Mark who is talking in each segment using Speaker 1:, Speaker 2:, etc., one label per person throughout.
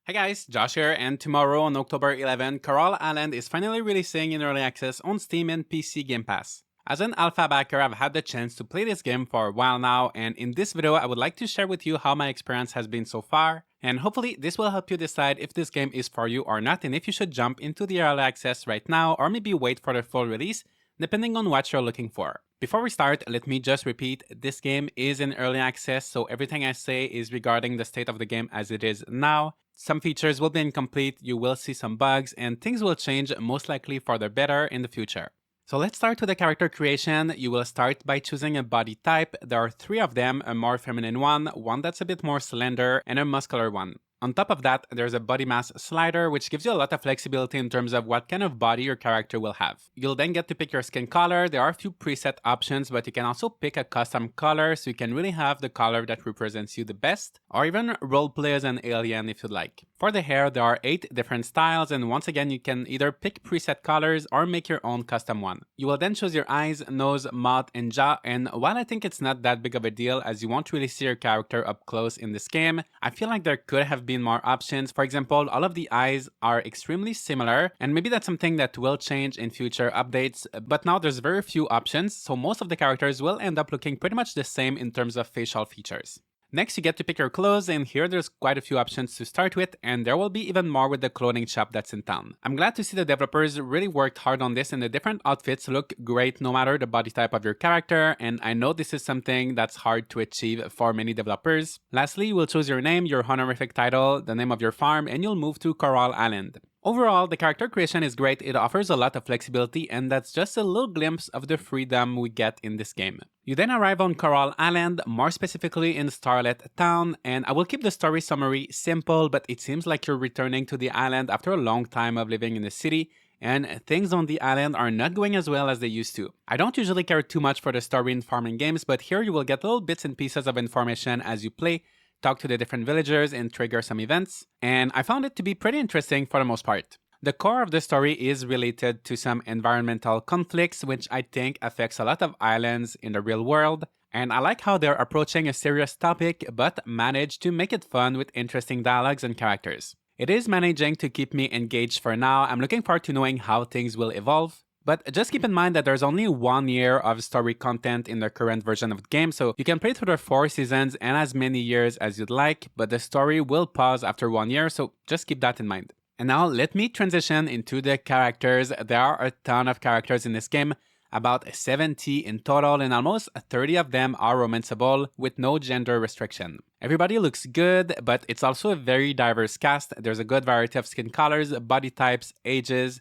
Speaker 1: Hey guys, Josh here, and tomorrow on October 11, Coral Island is finally releasing in early access on Steam and PC Game Pass. As an alpha backer, I've had the chance to play this game for a while now, and in this video I would like to share with you how my experience has been so far, and hopefully this will help you decide if this game is for you or not and if you should jump into the early access right now or maybe wait for the full release, depending on what you're looking for. Before we start, let me just repeat, this game is in early access, so everything I say is regarding the state of the game as it is now. Some features will be incomplete, you will see some bugs, and things will change most likely for the better in the future. So let's start with the character creation. You will start by choosing a body type. There are three of them, a more feminine one that's a bit more slender, and a muscular one. On top of that, there's a body mass slider, which gives you a lot of flexibility in terms of what kind of body your character will have. You'll then get to pick your skin color. There are a few preset options, but you can also pick a custom color, so you can really have the color that represents you the best, or even roleplay as an alien if you'd like. For the hair, there are 8 different styles, and once again, you can either pick preset colors or make your own custom one. You will then choose your eyes, nose, mouth, and jaw, and while I think it's not that big of a deal as you won't really see your character up close in this game, I feel like there could have been more options. For example, all of the eyes are extremely similar, and maybe that's something that will change in future updates, but now there's very few options, so most of the characters will end up looking pretty much the same in terms of facial features. Next, you get to pick your clothes, and here there's quite a few options to start with, and there will be even more with the clothing shop that's in town. I'm glad to see the developers really worked hard on this, and the different outfits look great no matter the body type of your character, and I know this is something that's hard to achieve for many developers. Lastly, you will choose your name, your honorific title, the name of your farm, and you'll move to Coral Island. Overall, the character creation is great, it offers a lot of flexibility, and that's just a little glimpse of the freedom we get in this game. You then arrive on Coral Island, more specifically in Starlet Town, and I will keep the story summary simple, but it seems like you're returning to the island after a long time of living in the city, and things on the island are not going as well as they used to. I don't usually care too much for the story in farming games, but here you will get little bits and pieces of information as you play, talk to the different villagers, and trigger some events, and I found it to be pretty interesting for the most part. The core of the story is related to some environmental conflicts, which I think affects a lot of islands in the real world, and I like how they're approaching a serious topic but manage to make it fun with interesting dialogues and characters. It is managing to keep me engaged for now. I'm looking forward to knowing how things will evolve. But just keep in mind that there's only 1 year of story content in the current version of the game, so you can play through the 4 seasons and as many years as you'd like, but the story will pause after 1 year, so just keep that in mind. And now let me transition into the characters. There are a ton of characters in this game, about 70 in total, and almost 30 of them are romanceable with no gender restriction. Everybody looks good, but it's also a very diverse cast. There's a good variety of skin colors, body types, ages,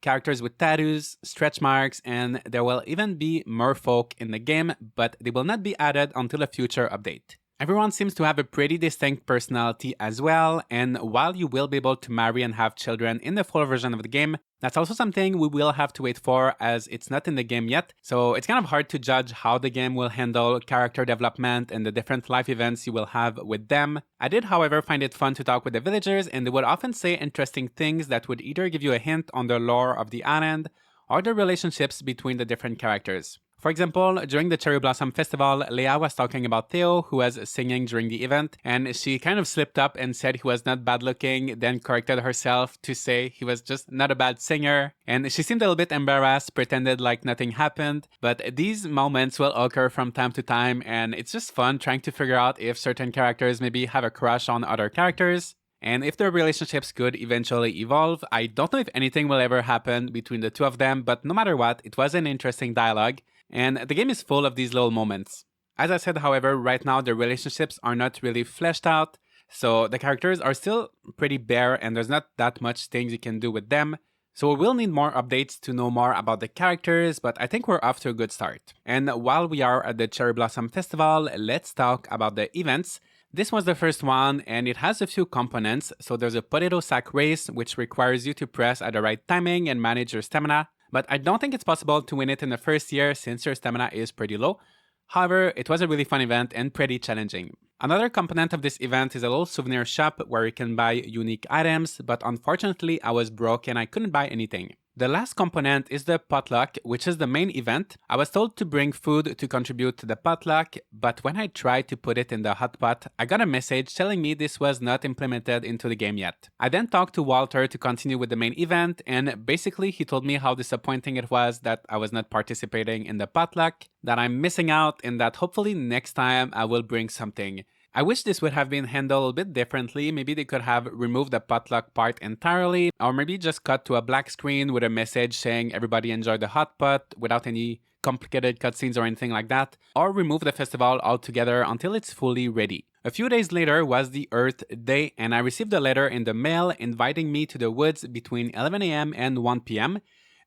Speaker 1: characters with tattoos, stretch marks, and there will even be merfolk in the game, but they will not be added until a future update. Everyone seems to have a pretty distinct personality as well, and while you will be able to marry and have children in the full version of the game, that's also something we will have to wait for as it's not in the game yet, so it's kind of hard to judge how the game will handle character development and the different life events you will have with them. I did, however, find it fun to talk with the villagers, and they would often say interesting things that would either give you a hint on the lore of the island or the relationships between the different characters. For example, during the Cherry Blossom Festival, Leah was talking about Theo, who was singing during the event, and she kind of slipped up and said he was not bad looking, then corrected herself to say he was just not a bad singer, and she seemed a little bit embarrassed, pretended like nothing happened, but these moments will occur from time to time, and it's just fun trying to figure out if certain characters maybe have a crush on other characters, and if their relationships could eventually evolve. I don't know if anything will ever happen between the two of them, but no matter what, it was an interesting dialogue, and the game is full of these little moments. As I said, however, right now the relationships are not really fleshed out, so the characters are still pretty bare and there's not that much things you can do with them, so we will need more updates to know more about the characters, but I think we're off to a good start. And while we are at the Cherry Blossom Festival, let's talk about the events. This was the first one, and it has a few components. So there's a potato sack race, which requires you to press at the right timing and manage your stamina, but I don't think it's possible to win it in the first year since your stamina is pretty low. However, it was a really fun event and pretty challenging. Another component of this event is a little souvenir shop where you can buy unique items, but unfortunately I was broke and I couldn't buy anything. The last component is the potluck, which is the main event. I was told to bring food to contribute to the potluck, but when I tried to put it in the hot pot, I got a message telling me this was not implemented into the game yet. I then talked to Walter to continue with the main event, and basically he told me how disappointing it was that I was not participating in the potluck, that I'm missing out, and that hopefully next time I will bring something. I wish this would have been handled a bit differently. Maybe they could have removed the potluck part entirely, or maybe just cut to a black screen with a message saying everybody enjoyed the hot pot without any complicated cutscenes or anything like that, or remove the festival altogether until it's fully ready. A few days later was the Earth Day, and I received a letter in the mail inviting me to the woods between 11 a.m. and 1 p.m.,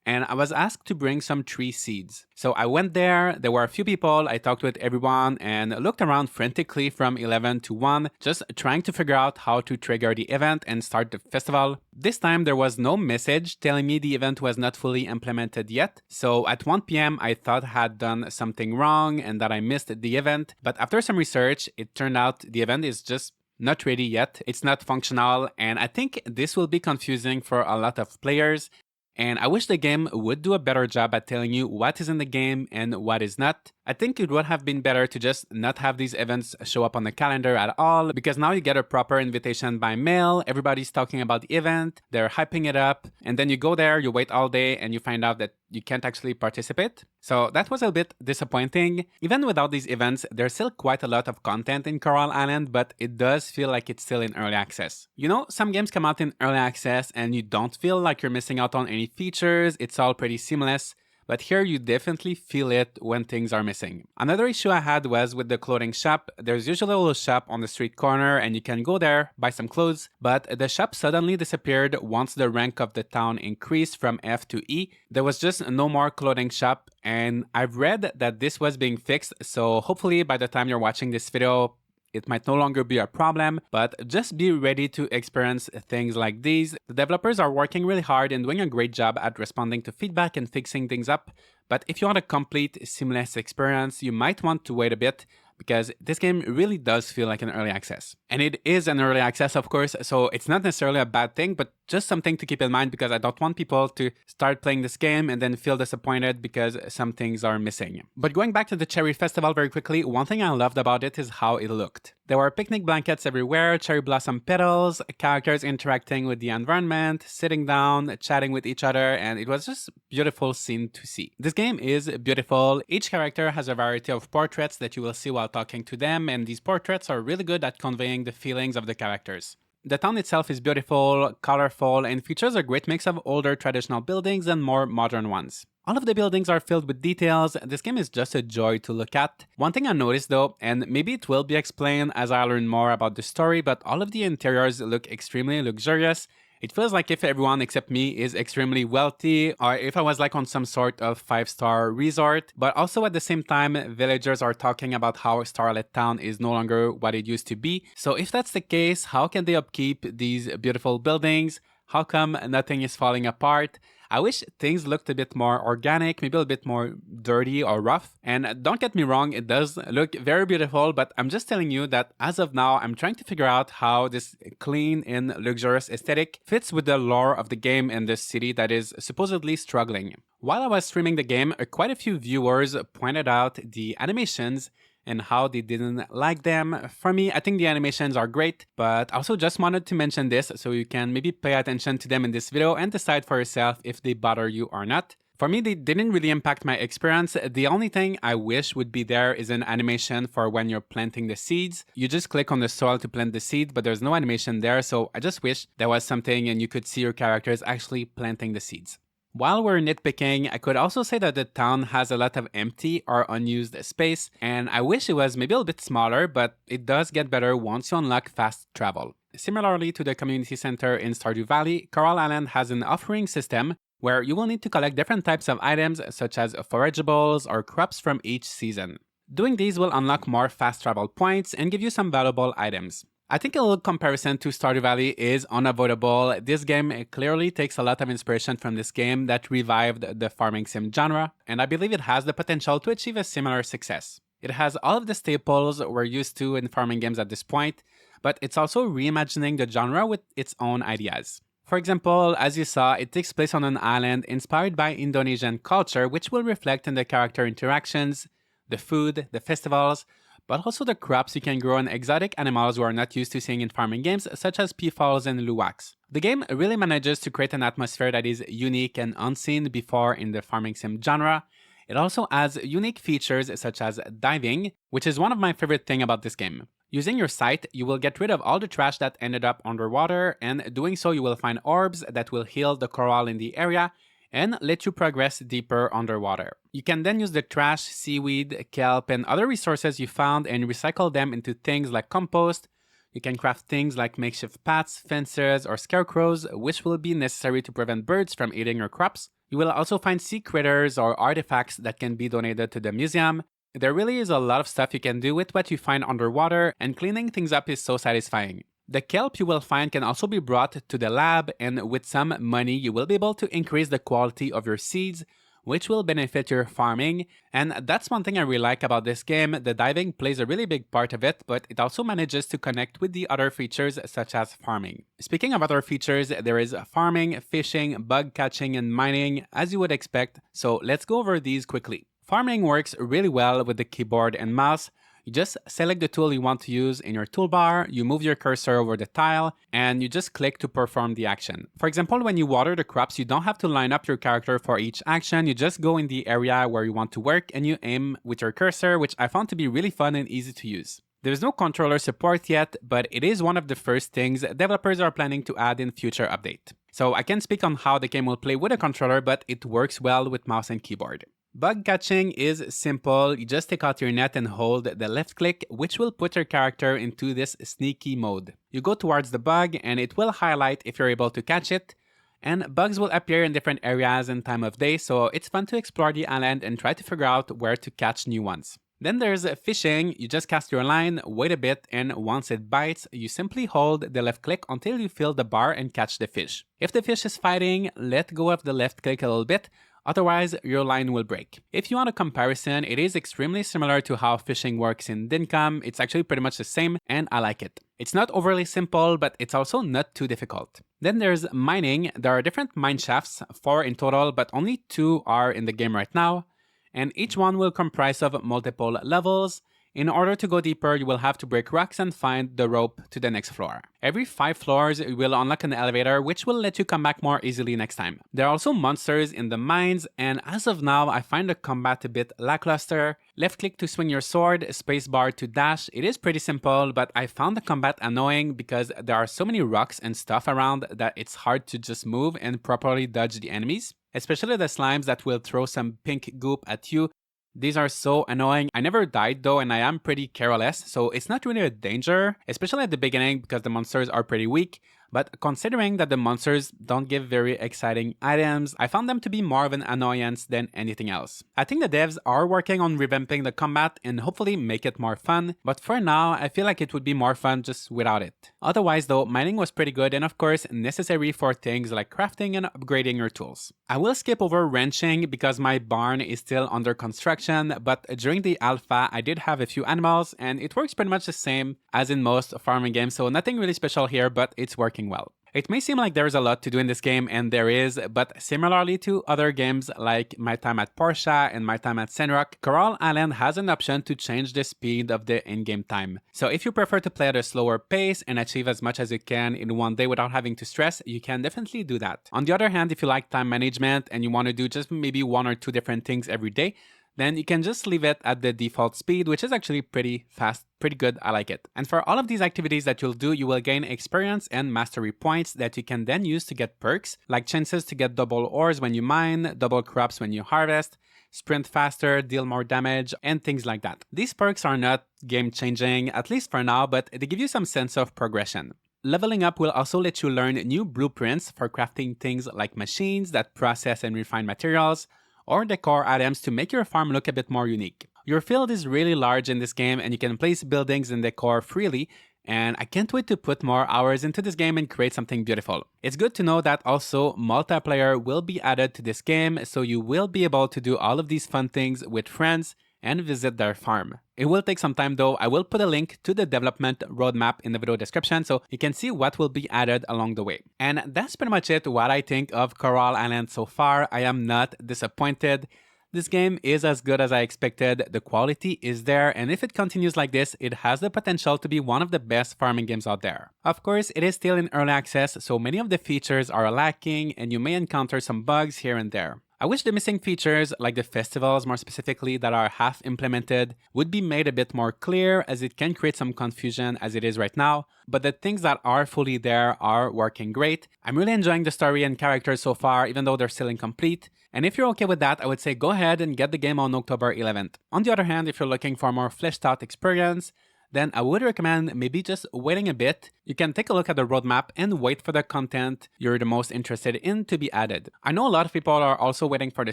Speaker 1: and I was asked to bring some tree seeds. So I went there were a few people, I talked with everyone, and looked around frantically from 11 to 1, just trying to figure out how to trigger the event and start the festival. This time there was no message telling me the event was not fully implemented yet, so at 1 p.m. I thought I had done something wrong and that I missed the event, but after some research, it turned out the event is just not ready yet, it's not functional, and I think this will be confusing for a lot of players. And I wish the game would do a better job at telling you what is in the game and what is not. I think it would have been better to just not have these events show up on the calendar at all, because now you get a proper invitation by mail, everybody's talking about the event, they're hyping it up, and then you go there, you wait all day, and you find out that you can't actually participate. So that was a bit disappointing. Even without these events, there's still quite a lot of content in Coral Island, but it does feel like it's still in early access. You know, some games come out in early access and you don't feel like you're missing out on any features, it's all pretty seamless. But here you definitely feel it when things are missing. Another issue I had was with the clothing shop. There's usually a little shop on the street corner and you can go there, buy some clothes, but the shop suddenly disappeared once the rank of the town increased from F to E. There was just no more clothing shop, and I've read that this was being fixed, so hopefully by the time you're watching this video, it might no longer be a problem, but just be ready to experience things like these. The developers are working really hard and doing a great job at responding to feedback and fixing things up, but if you want a complete, seamless experience, you might want to wait a bit, because this game really does feel like an early access. And it is an early access, of course, so it's not necessarily a bad thing, but just something to keep in mind, because I don't want people to start playing this game and then feel disappointed because some things are missing. But going back to the Cherry Festival very quickly, one thing I loved about it is how it looked. There were picnic blankets everywhere, cherry blossom petals, characters interacting with the environment, sitting down, chatting with each other, and it was just a beautiful scene to see. This game is beautiful. Each character has a variety of portraits that you will see while talking to them, and these portraits are really good at conveying the feelings of the characters. The town itself is beautiful, colorful, and features a great mix of older traditional buildings and more modern ones. All of the buildings are filled with details. This game is just a joy to look at. One thing I noticed though, and maybe it will be explained as I learn more about the story, but all of the interiors look extremely luxurious. It feels like if everyone except me is extremely wealthy, or if I was like on some sort of 5-star resort. But also at the same time, villagers are talking about how Starlit Town is no longer what it used to be. So if that's the case, how can they upkeep these beautiful buildings? How come nothing is falling apart? I wish things looked a bit more organic, maybe a bit more dirty or rough. And don't get me wrong, it does look very beautiful, but I'm just telling you that as of now, I'm trying to figure out how this clean and luxurious aesthetic fits with the lore of the game and the city that is supposedly struggling. While I was streaming the game, quite a few viewers pointed out the animations and how they didn't like them. For me, I think the animations are great, but I also just wanted to mention this so you can maybe pay attention to them in this video and decide for yourself if they bother you or not. For me, they didn't really impact my experience. The only thing I wish would be there is an animation for when you're planting the seeds. You just click on the soil to plant the seed, but there's no animation there, so I just wish there was something and you could see your characters actually planting the seeds. While we're nitpicking, I could also say that the town has a lot of empty or unused space, and I wish it was maybe a little bit smaller, but it does get better once you unlock fast travel. Similarly to the community center in Stardew Valley, Coral Island has an offering system where you will need to collect different types of items such as forageables or crops from each season. Doing these will unlock more fast travel points and give you some valuable items. I think a little comparison to Stardew Valley is unavoidable. This game clearly takes a lot of inspiration from this game that revived the farming sim genre, and I believe it has the potential to achieve a similar success. It has all of the staples we're used to in farming games at this point, but it's also reimagining the genre with its own ideas. For example, as you saw, it takes place on an island inspired by Indonesian culture, which will reflect in the character interactions, the food, the festivals, but also the crops you can grow and exotic animals we are not used to seeing in farming games, such as peafowls and luwaks. The game really manages to create an atmosphere that is unique and unseen before in the farming sim genre. It also has unique features such as diving, which is one of my favorite things about this game. Using your sight, you will get rid of all the trash that ended up underwater, and doing so you will find orbs that will heal the coral in the area and let you progress deeper underwater. You can then use the trash, seaweed, kelp, and other resources you found and recycle them into things like compost. You can craft things like makeshift paths, fences, or scarecrows, which will be necessary to prevent birds from eating your crops. You will also find sea critters or artifacts that can be donated to the museum. There really is a lot of stuff you can do with what you find underwater, and cleaning things up is so satisfying. The kelp you will find can also be brought to the lab, and with some money you will be able to increase the quality of your seeds, which will benefit your farming. And that's one thing I really like about this game. The diving plays a really big part of it, but it also manages to connect with the other features such as farming. Speaking of other features, there is farming, fishing, bug catching, and mining, as you would expect, so let's go over these quickly. Farming works really well with the keyboard and mouse. You just select the tool you want to use in your toolbar, you move your cursor over the tile, and you just click to perform the action. For example, when you water the crops, you don't have to line up your character for each action, you just go in the area where you want to work and you aim with your cursor, which I found to be really fun and easy to use. There's no controller support yet, but it is one of the first things developers are planning to add in future update. So I can't speak on how the game will play with a controller, but it works well with mouse and keyboard. Bug catching is simple. You just take out your net and hold the left click, which will put your character into this sneaky mode. You go towards the bug and it will highlight if you're able to catch it, and bugs will appear in different areas and time of day, so it's fun to explore the island and try to figure out where to catch new ones. Then there's fishing. You just cast your line, wait a bit, and once it bites, you simply hold the left click until you feel the bar and catch the fish. If the fish is fighting, let go of the left click a little bit, otherwise your line will break. If you want a comparison, it is extremely similar to how fishing works in Dincom. It's actually pretty much the same, and I like it. It's not overly simple, but it's also not too difficult. Then there's mining. There are different mine shafts, 4 in total, but only 2 are in the game right now, and each one will comprise of multiple levels. In order to go deeper, you will have to break rocks and find the rope to the next floor. Every 5 floors, you will unlock an elevator, which will let you come back more easily next time. There are also monsters in the mines, and as of now, I find the combat a bit lackluster. Left click to swing your sword, spacebar to dash. It is pretty simple, but I found the combat annoying because there are so many rocks and stuff around that it's hard to just move and properly dodge the enemies. Especially the slimes that will throw some pink goop at you. These are so annoying. I never died though, and I am pretty careless, so it's not really a danger, especially at the beginning because the monsters are pretty weak. But considering that the monsters don't give very exciting items, I found them to be more of an annoyance than anything else. I think the devs are working on revamping the combat and hopefully make it more fun, but for now, I feel like it would be more fun just without it. Otherwise though, mining was pretty good and of course necessary for things like crafting and upgrading your tools. I will skip over ranching because my barn is still under construction, but during the alpha I did have a few animals and it works pretty much the same as in most farming games, so nothing really special here, but it's working well. It may seem like there's a lot to do in this game, and there is, but similarly to other games like my time at Portia and my time at Sandrock, Coral Island has an option to change the speed of the in-game time. So if you prefer to play at a slower pace and achieve as much as you can in one day without having to stress, you can definitely do that. On the other hand, if you like time management and you want to do just maybe 1 or 2 different things every day, then you can just leave it at the default speed, which is actually pretty fast, pretty good, I like it. And for all of these activities that you'll do, you will gain experience and mastery points that you can then use to get perks, like chances to get double ores when you mine, double crops when you harvest, sprint faster, deal more damage, and things like that. These perks are not game-changing, at least for now, but they give you some sense of progression. Leveling up will also let you learn new blueprints for crafting things like machines that process and refine materials, or decor items to make your farm look a bit more unique. Your field is really large in this game and you can place buildings and decor freely, and I can't wait to put more hours into this game and create something beautiful. It's good to know that also multiplayer will be added to this game, so you will be able to do all of these fun things with friends and visit their farm. It will take some time though. I will put a link to the development roadmap in the video description so you can see what will be added along the way. And that's pretty much it, what I think of Coral Island so far. I am not disappointed. This game is as good as I expected, the quality is there, and if it continues like this, it has the potential to be one of the best farming games out there. Of course, it is still in early access, so many of the features are lacking, and you may encounter some bugs here and there. I wish the missing features, like the festivals more specifically that are half implemented, would be made a bit more clear, as it can create some confusion as it is right now, but the things that are fully there are working great. I'm really enjoying the story and characters so far, even though they're still incomplete. And if you're okay with that, I would say go ahead and get the game on October 11th. On the other hand, if you're looking for a more fleshed out experience, then I would recommend maybe just waiting a bit. You can take a look at the roadmap and wait for the content you're the most interested in to be added. I know a lot of people are also waiting for the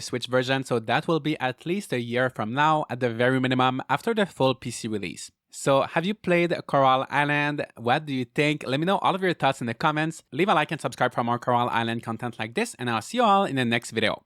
Speaker 1: Switch version, so that will be at least a year from now at the very minimum after the full PC release. So have you played Coral Island? What do you think? Let me know all of your thoughts in the comments. Leave a like and subscribe for more Coral Island content like this, and I'll see you all in the next video.